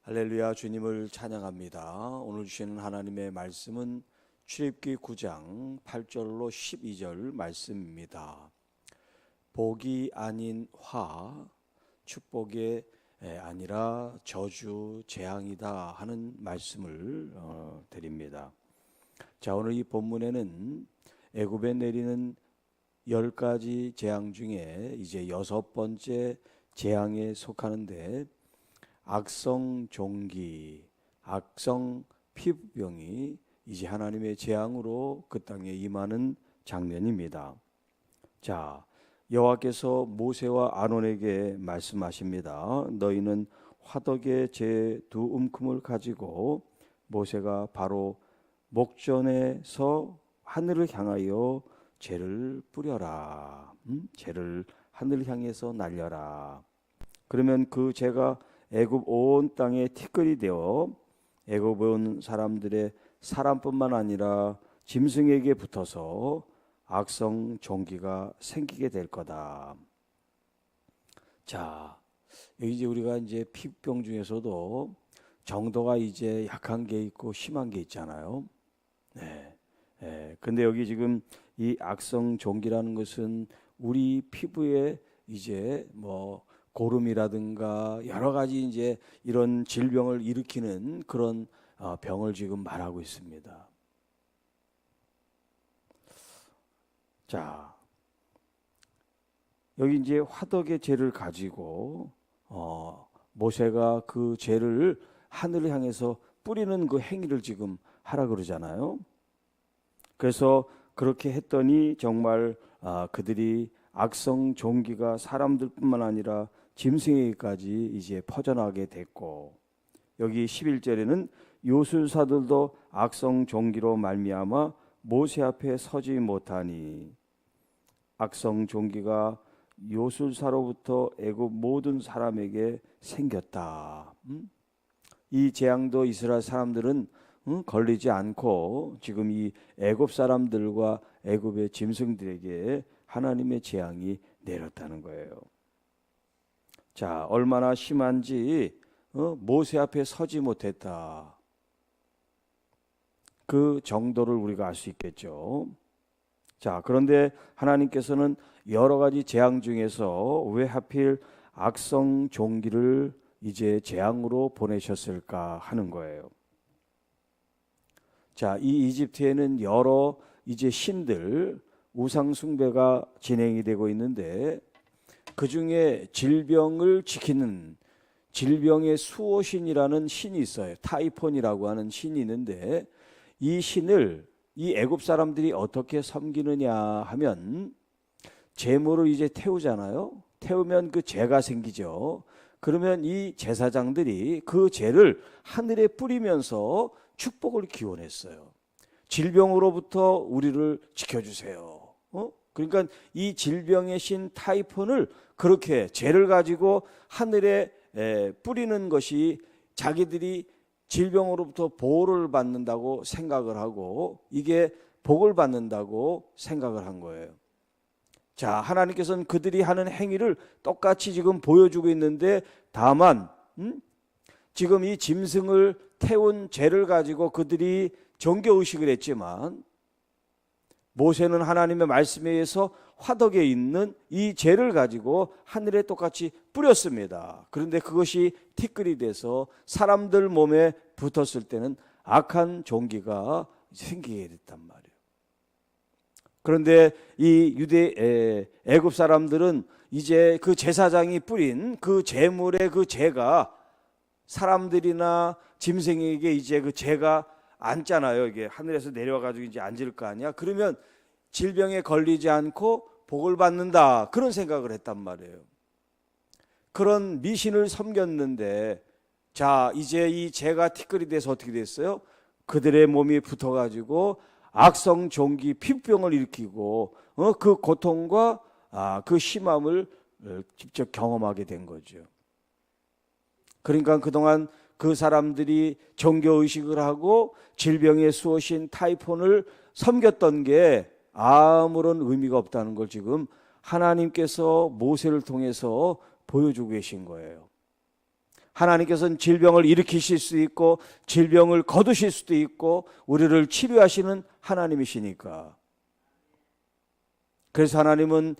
할렐루야, 주님을 찬양합니다. 오늘 주시는 하나님의 말씀은 출애굽기 9장 8절로 12절 말씀입니다. 복이 아닌 화, 축복이 아니라 저주, 재앙이다 하는 말씀을 드립니다. 자, 오늘 이 본문에는 애굽에 내리는 10가지 재앙 중에 이제 6번째 재앙에 속하는데 악성 종기, 악성 피부병이 이제 하나님의 재앙으로 그 땅에 임하는 장면입니다. 자, 여호와께서 모세와 아론에게 말씀하십니다. 너희는 화덕의 제 2움큼을 가지고 모세가 바로 목전에서 하늘을 향하여 재를 뿌려라. 재를 하늘을 향해서 날려라. 그러면 그 재가 애굽 온 땅에 티끌이 되어 애굽 온 사람들의 사람뿐만 아니라 짐승에게 붙어서 악성 종기가 생기게 될 거다. 자, 여기 이제 우리가 이제 피부병 중에서도 정도가 이제 약한 게 있고 심한 게 있잖아요. 근데 여기 지금 이 악성 종기라는 것은 우리 피부에 이제 고름이라든가 여러 가지 이제 이런 질병을 일으키는 그런 병을 지금 말하고 있습니다. 자, 여기 이제 화덕의 재를 가지고 모세가 그 재를 하늘을 향해서 뿌리는 그 행위를 지금 하라 그러잖아요. 그래서 그렇게 했더니 정말 그들이 악성 종기가 사람들뿐만 아니라 짐승에게까지 이제 퍼져나가게 됐고, 여기 11절에는 요술사들도 악성 종기로 말미암아 모세 앞에 서지 못하니, 악성 종기가 요술사로부터 애굽 모든 사람에게 생겼다. 이 재앙도 이스라엘 사람들은 걸리지 않고 지금 이 애굽 사람들과 애굽의 짐승들에게 하나님의 재앙이 내렸다는 거예요. 자, 얼마나 심한지 모세 앞에 서지 못했다. 그 정도를 우리가 알 수 있겠죠. 자, 그런데 하나님께서는 여러 가지 재앙 중에서 왜 하필 악성 종기를 이제 재앙으로 보내셨을까 하는 거예요. 자, 이 이집트에는 여러 이제 신들, 우상 숭배가 진행이 되고 있는데, 그 중에 질병을 지키는 질병의 수호신이라는 신이 있어요. 타이폰이라고 하는 신이 있는데, 이 신을 이 애굽 사람들이 어떻게 섬기느냐 하면, 제물을 이제 태우잖아요. 태우면 그 재가 생기죠. 그러면 이 제사장들이 그 재를 하늘에 뿌리면서 축복을 기원했어요. 질병으로부터 우리를 지켜주세요. 그러니까 이 질병의 신 타이폰을 그렇게 재를 가지고 하늘에 뿌리는 것이 자기들이 질병으로부터 보호를 받는다고 생각을 하고, 이게 복을 받는다고 생각을 한 거예요. 자, 하나님께서는 그들이 하는 행위를 똑같이 지금 보여주고 있는데, 다만 지금 이 짐승을 태운 재를 가지고 그들이 정교의식을 했지만, 모세는 하나님의 말씀에 의해서 화덕에 있는 이 재를 가지고 하늘에 똑같이 뿌렸습니다. 그런데 그것이 티끌이 돼서 사람들 몸에 붙었을 때는 악한 종기가 생기게 됐단 말이에요. 그런데 이 애굽 사람들은 이제 그 제사장이 뿌린 그 재물의 그 재가 사람들이나 짐승에게 이제 그 재가 앉잖아요. 이게 하늘에서 내려와가지고 이제 앉을 거 아니야. 그러면 질병에 걸리지 않고 복을 받는다, 그런 생각을 했단 말이에요. 그런 미신을 섬겼는데, 자, 이제 이 재가 티끌이 돼서 어떻게 됐어요? 그들의 몸이 붙어가지고 악성 종기 피부병을 일으키고 그 고통과 그 심함을 직접 경험하게 된 거죠. 그러니까 그동안 그 사람들이 종교의식을 하고 질병의 수호신 타이폰을 섬겼던 게 아무런 의미가 없다는 걸 지금 하나님께서 모세를 통해서 보여주고 계신 거예요. 하나님께서는 질병을 일으키실 수 있고 질병을 거두실 수도 있고 우리를 치료하시는 하나님이시니까. 그래서 하나님은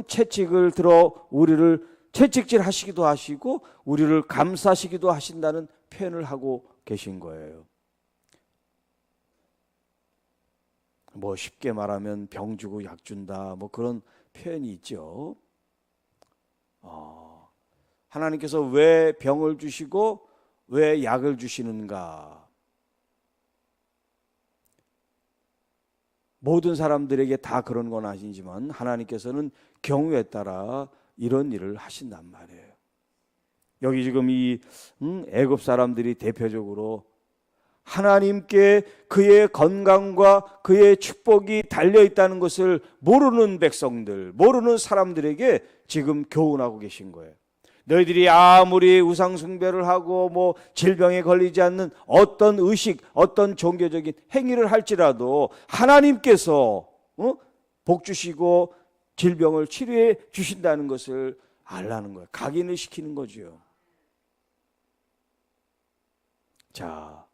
채찍을 들어 우리를 채찍질 하시기도 하시고 우리를 감싸시기도 하신다는 표현을 하고 계신 거예요. 뭐 쉽게 말하면 병 주고 약 준다 뭐 그런 표현이 있죠. 하나님께서 왜 병을 주시고 왜 약을 주시는가? 모든 사람들에게 다 그런 건 아니지만 하나님께서는 경우에 따라 이런 일을 하신단 말이에요. 여기 지금 이 애굽 사람들이 대표적으로 하나님께 그의 건강과 그의 축복이 달려 있다는 것을 모르는 백성들, 모르는 사람들에게 지금 교훈하고 계신 거예요. 너희들이 아무리 우상 숭배를 하고 뭐 질병에 걸리지 않는 어떤 의식, 어떤 종교적인 행위를 할지라도 하나님께서 복 주시고 질병을 치료해 주신다는 것을 알라는 거예요. 각인을 시키는 거죠. 자,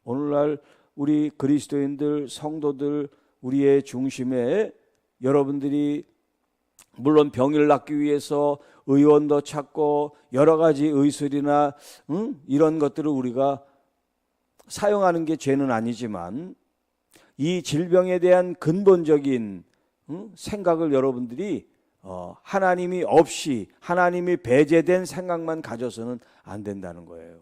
오늘날 우리 그리스도인들, 성도들, 우리의 중심에 여러분들이 물론 병을 낫기 위해서 의원도 찾고 여러 가지 의술이나 이런 것들을 우리가 사용하는 게 죄는 아니지만 이 질병에 대한 근본적인 생각을 여러분들이 하나님이 없이 하나님이 배제된 생각만 가져서는 안 된다는 거예요.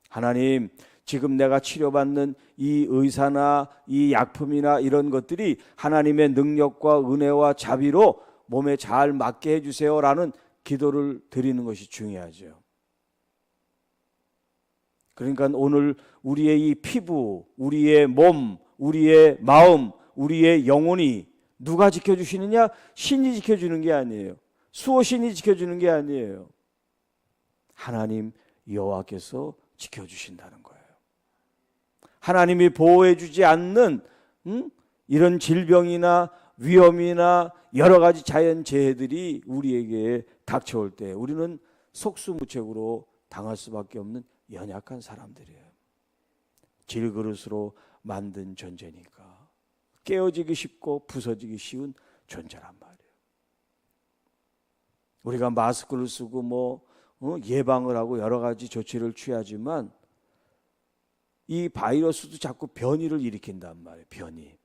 하나님, 지금 내가 치료받는 이 의사나 이 약품이나 이런 것들이 하나님의 능력과 은혜와 자비로 몸에 잘 맞게 해주세요라는 기도를 드리는 것이 중요하죠. 그러니까 오늘 우리의 이 피부, 우리의 몸, 우리의 마음, 우리의 영혼이 누가 지켜주시느냐? 신이 지켜주는 게 아니에요. 수호신이 지켜주는 게 아니에요. 하나님 여호와께서 지켜주신다는 거예요. 하나님이 보호해주지 않는 이런 질병이나 위험이나 여러 가지 자연재해들이 우리에게 닥쳐올 때 우리는 속수무책으로 당할 수밖에 없는 연약한 사람들이에요. 질그릇으로 만든 존재니까 깨어지기 쉽고 부서지기 쉬운 존재란 말이에요. 우리가 마스크를 쓰고 예방을 하고 여러 가지 조치를 취하지만 이 바이러스도 자꾸 변이를 일으킨단 말이에요. 변이.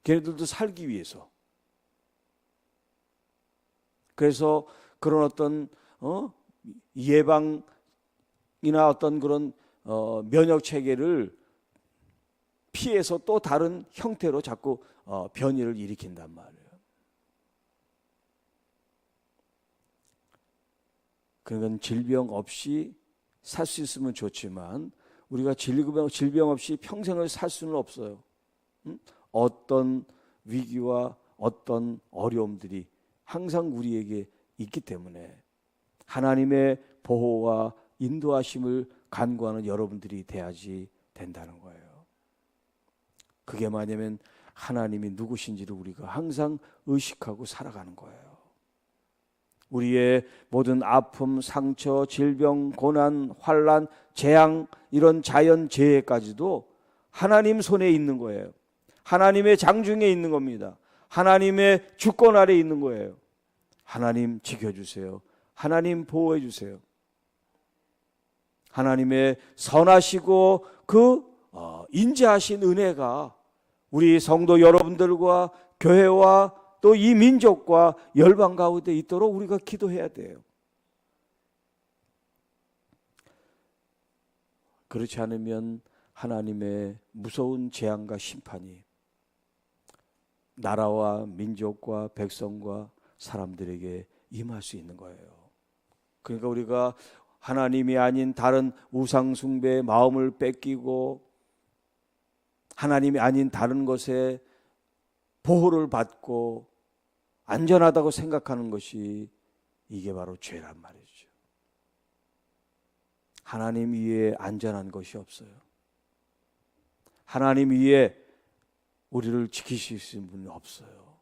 걔네들도 살기 위해서. 그래서 그런 어떤 예방이나 어떤 그런 면역 체계를 피해서 또 다른 형태로 자꾸 변이를 일으킨단 말이에요. 그러니까 질병 없이 살 수 있으면 좋지만 우리가 질병 없이 평생을 살 수는 없어요. 어떤 위기와 어떤 어려움들이 항상 우리에게 있기 때문에 하나님의 보호와 인도하심을 간구하는 여러분들이 돼야지 된다는 거예요. 그게 뭐냐면 하나님이 누구신지를 우리가 항상 의식하고 살아가는 거예요. 우리의 모든 아픔, 상처, 질병, 고난, 환난, 재앙 이런 자연재해까지도 하나님 손에 있는 거예요. 하나님의 장중에 있는 겁니다. 하나님의 주권 아래 있는 거예요. 하나님 지켜주세요. 하나님 보호해 주세요. 하나님의 선하시고 인자하신 은혜가 우리 성도 여러분들과 교회와 또 이 민족과 열방 가운데 있도록 우리가 기도해야 돼요. 그렇지 않으면 하나님의 무서운 재앙과 심판이 나라와 민족과 백성과 사람들에게 임할 수 있는 거예요. 그러니까 우리가 하나님이 아닌 다른 우상 숭배의 마음을 뺏기고 하나님이 아닌 다른 것에 보호를 받고 안전하다고 생각하는 것이 이게 바로 죄란 말이죠. 하나님 위에 안전한 것이 없어요. 하나님 위에 우리를 지키실 수 있는 분이 없어요.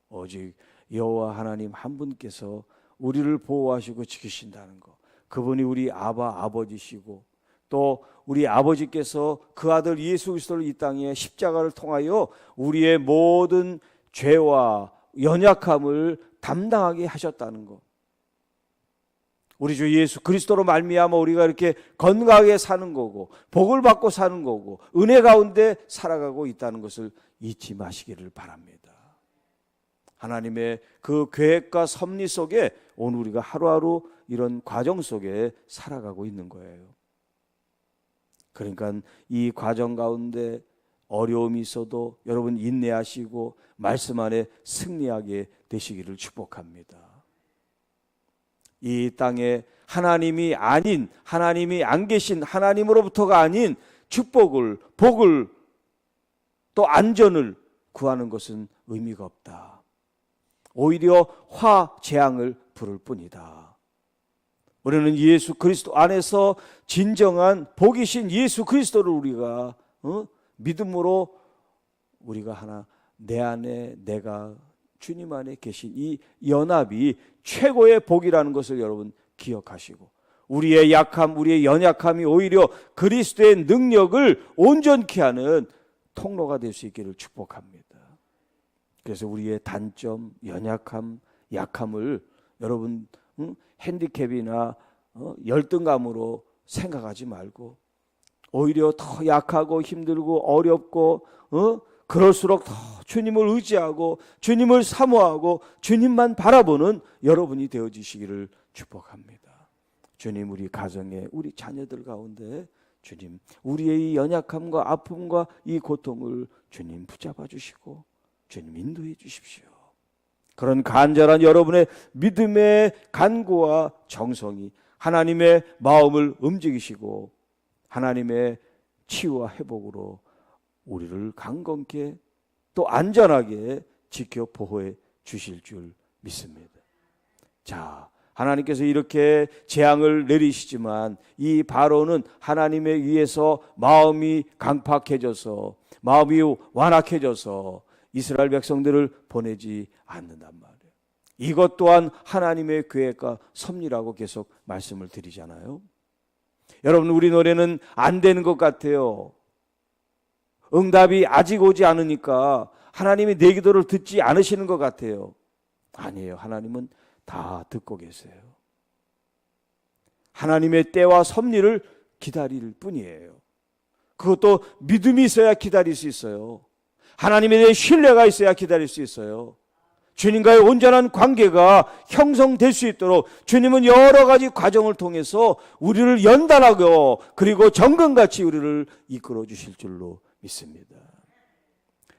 오직 여호와 하나님 한 분께서 우리를 보호하시고 지키신다는 것. 그분이 우리 아버지시고 또 우리 아버지께서 그 아들 예수 그리스도를 이 땅에 십자가를 통하여 우리의 모든 죄와 연약함을 담당하게 하셨다는 것. 우리 주 예수 그리스도로 말미암아 우리가 이렇게 건강하게 사는 거고 복을 받고 사는 거고 은혜 가운데 살아가고 있다는 것을 잊지 마시기를 바랍니다. 하나님의 그 계획과 섭리 속에 오늘 우리가 하루하루 이런 과정 속에 살아가고 있는 거예요. 그러니까 이 과정 가운데 어려움이 있어도 여러분 인내하시고 말씀 안에 승리하게 되시기를 축복합니다. 이 땅에 하나님이 아닌, 하나님이 안 계신 하나님으로부터가 아닌 축복을, 복을, 또 안전을 구하는 것은 의미가 없다. 오히려 화, 재앙을 부를 뿐이다. 우리는 예수 그리스도 안에서 진정한 복이신 예수 그리스도를 우리가 믿음으로 우리가 하나 내 안에 내가 주님 안에 계신 이 연합이 최고의 복이라는 것을 여러분 기억하시고 우리의 약함, 우리의 연약함이 오히려 그리스도의 능력을 온전케 하는 통로가 될 수 있기를 축복합니다. 그래서 우리의 단점, 연약함, 약함을 여러분 핸디캡이나 열등감으로 생각하지 말고 오히려 더 약하고 힘들고 어렵고 그럴수록 더 주님을 의지하고 주님을 사모하고 주님만 바라보는 여러분이 되어지시기를 축복합니다. 주님 우리 가정에 우리 자녀들 가운데 주님 우리의 이 연약함과 아픔과 이 고통을 주님 붙잡아 주시고 주님 인도해 주십시오. 그런 간절한 여러분의 믿음의 간구와 정성이 하나님의 마음을 움직이시고 하나님의 치유와 회복으로 우리를 강건케 또 안전하게 지켜 보호해 주실 줄 믿습니다. 자, 하나님께서 이렇게 재앙을 내리시지만 이 바로는 하나님에 의해서 마음이 강팍해져서 마음이 완악해져서 이스라엘 백성들을 보내지 않는단 말이에요. 이것 또한 하나님의 계획과 섭리라고 계속 말씀을 드리잖아요. 여러분 우리 노래는 안 되는 것 같아요. 응답이 아직 오지 않으니까 하나님이 내 기도를 듣지 않으시는 것 같아요. 아니에요. 하나님은 다 듣고 계세요. 하나님의 때와 섭리를 기다릴 뿐이에요. 그것도 믿음이 있어야 기다릴 수 있어요. 하나님에 대해 신뢰가 있어야 기다릴 수 있어요. 주님과의 온전한 관계가 형성될 수 있도록 주님은 여러 가지 과정을 통해서 우리를 연단하고 그리고 정금같이 우리를 이끌어 주실 줄로 믿습니다.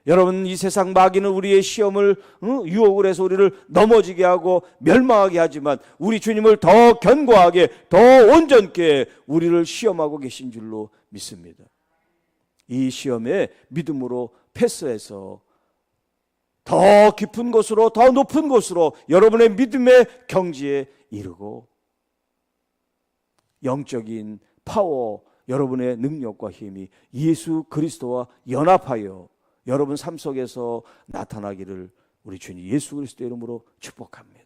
여러분 이 세상 마귀는 우리의 시험을 유혹을 해서 우리를 넘어지게 하고 멸망하게 하지만 우리 주님을 더 견고하게 더 온전케 우리를 시험하고 계신 줄로 믿습니다. 이 시험에 믿음으로 패스해서 더 깊은 곳으로 더 높은 곳으로 여러분의 믿음의 경지에 이르고 영적인 파워 여러분의 능력과 힘이 예수 그리스도와 연합하여 여러분 삶 속에서 나타나기를 우리 주님 예수 그리스도의 이름으로 축복합니다.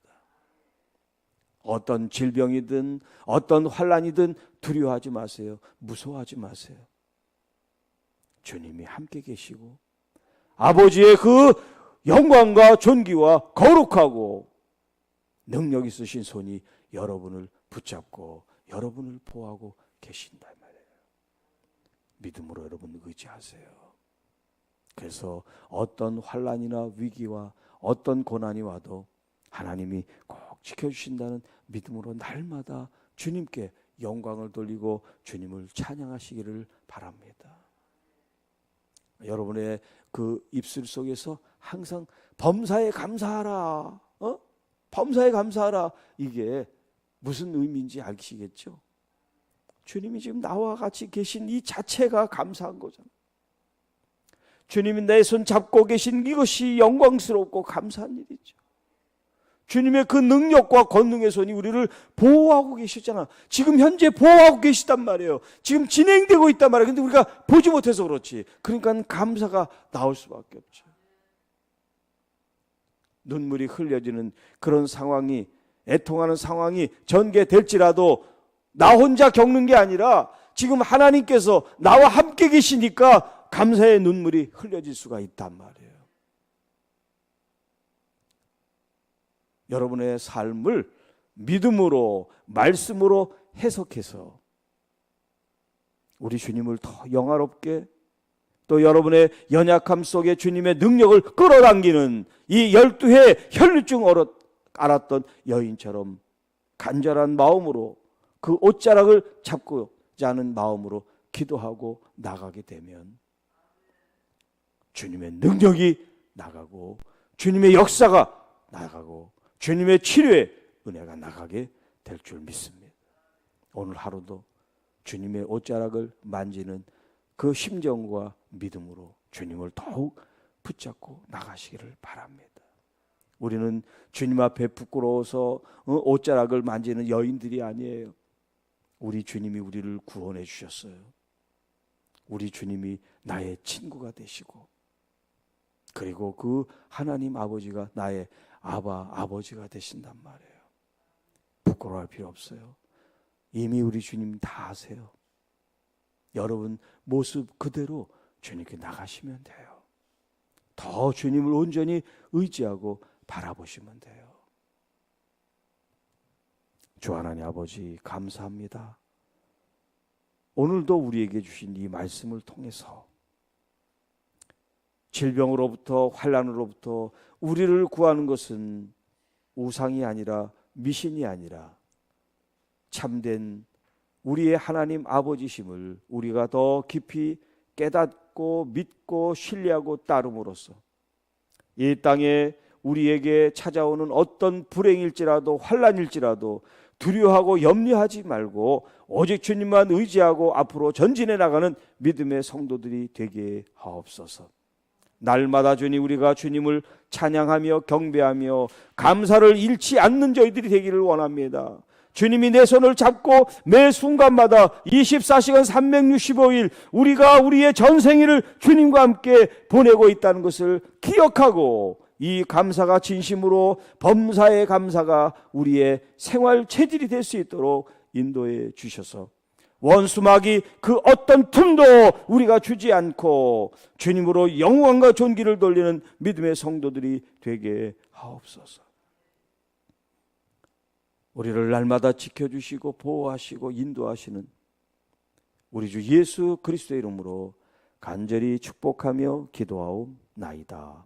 어떤 질병이든 어떤 환난이든 두려워하지 마세요. 무서워하지 마세요. 주님이 함께 계시고 아버지의 그 영광과 존귀와 거룩하고 능력 있으신 손이 여러분을 붙잡고 여러분을 보호하고 계신다 말이에요. 믿음으로 여러분 의지하세요. 그래서 어떤 환난이나 위기와 어떤 고난이 와도 하나님이 꼭 지켜주신다는 믿음으로 날마다 주님께 영광을 돌리고 주님을 찬양하시기를 바랍니다. 여러분의 그 입술 속에서 항상 범사에 감사하라, 범사에 감사하라. 이게 무슨 의미인지 아시겠죠? 주님이 지금 나와 같이 계신 이 자체가 감사한 거잖아요. 주님이 내 손 잡고 계신 이것이 영광스럽고 감사한 일이죠. 주님의 그 능력과 권능의 손이 우리를 보호하고 계시잖아. 지금 현재 보호하고 계시단 말이에요. 지금 진행되고 있단 말이에요. 근데 우리가 보지 못해서 그렇지. 그러니까 감사가 나올 수밖에 없죠. 눈물이 흘려지는 그런 상황이 애통하는 상황이 전개될지라도 나 혼자 겪는 게 아니라 지금 하나님께서 나와 함께 계시니까 감사의 눈물이 흘려질 수가 있단 말이에요. 여러분의 삶을 믿음으로, 말씀으로 해석해서 우리 주님을 더 영화롭게, 또 여러분의 연약함 속에 주님의 능력을 끌어당기는 이 12해 혈류증 앓았던 여인처럼 간절한 마음으로 그 옷자락을 잡고자 하는 마음으로 기도하고 나가게 되면 주님의 능력이 나가고 주님의 역사가 나가고 주님의 치료의 은혜가 나가게 될 줄 믿습니다. 오늘 하루도 주님의 옷자락을 만지는 그 심정과 믿음으로 주님을 더욱 붙잡고 나가시기를 바랍니다. 우리는 주님 앞에 부끄러워서 옷자락을 만지는 여인들이 아니에요. 우리 주님이 우리를 구원해 주셨어요. 우리 주님이 나의 친구가 되시고, 그리고 그 하나님 아버지가 나의 아버지가 되신단 말이에요. 부끄러워할 필요 없어요. 이미 우리 주님 다 아세요. 여러분 모습 그대로 주님께 나가시면 돼요. 더 주님을 온전히 의지하고 바라보시면 돼요. 주 하나님 아버지 감사합니다. 오늘도 우리에게 주신 이 말씀을 통해서 질병으로부터 환난으로부터 우리를 구하는 것은 우상이 아니라 미신이 아니라 참된 우리의 하나님 아버지심을 우리가 더 깊이 깨닫고 믿고 신뢰하고 따름으로써 이 땅에 우리에게 찾아오는 어떤 불행일지라도 환난일지라도 두려워하고 염려하지 말고 오직 주님만 의지하고 앞으로 전진해 나가는 믿음의 성도들이 되게 하옵소서. 날마다 주님 우리가 주님을 찬양하며 경배하며 감사를 잃지 않는 저희들이 되기를 원합니다. 주님이 내 손을 잡고 매 순간마다 24시간 365일 우리가 우리의 전생일을 주님과 함께 보내고 있다는 것을 기억하고 이 감사가 진심으로 범사의 감사가 우리의 생활 체질이 될 수 있도록 인도해 주셔서 원수마귀 그 어떤 틈도 우리가 주지 않고 주님으로 영광과 존귀를 돌리는 믿음의 성도들이 되게 하옵소서. 우리를 날마다 지켜주시고 보호하시고 인도하시는 우리 주 예수 그리스도의 이름으로 간절히 축복하며 기도하옵나이다.